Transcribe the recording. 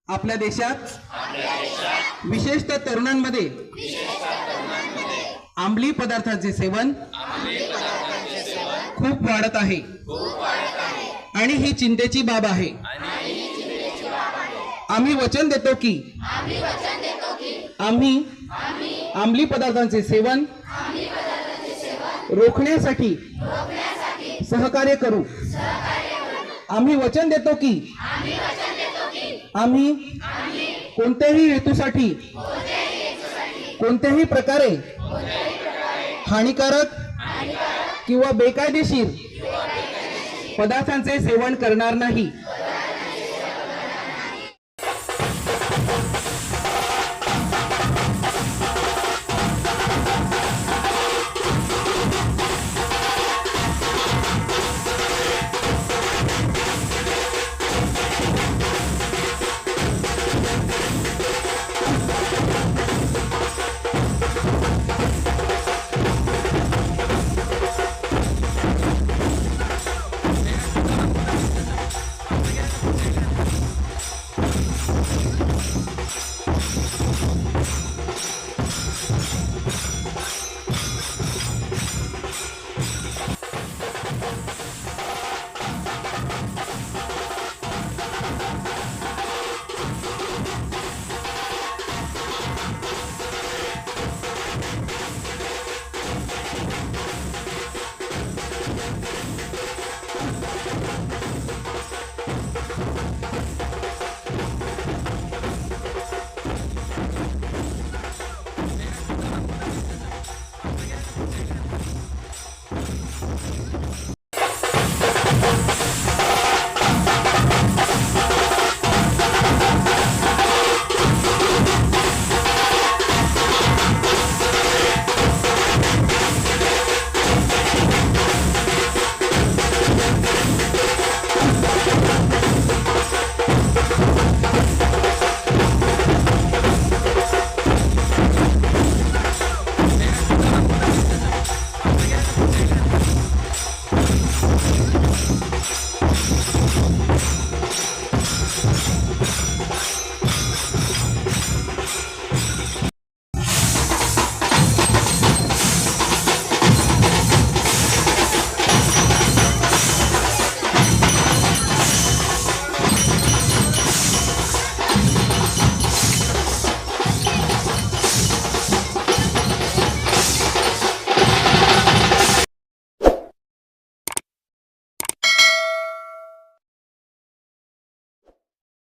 आपल्या देशात विशेषतः तरुणांमध्ये अंमली पदार्थांचे सेवन खूप वाढत आहे आणि ही चिंतेची बाब आहे। आम्ही वचन देतो की आम्ही अंमली पदार्थांचे सेवन रोखण्यासाठी सहकार्य करू। आम्ही वचन देतो की आम्ही कोणत्याही हेतूसाठी कोणत्याही प्रकारे हानिकारक किंवा बेकायदेशीर पदार्थांचे सेवन करणार नाही।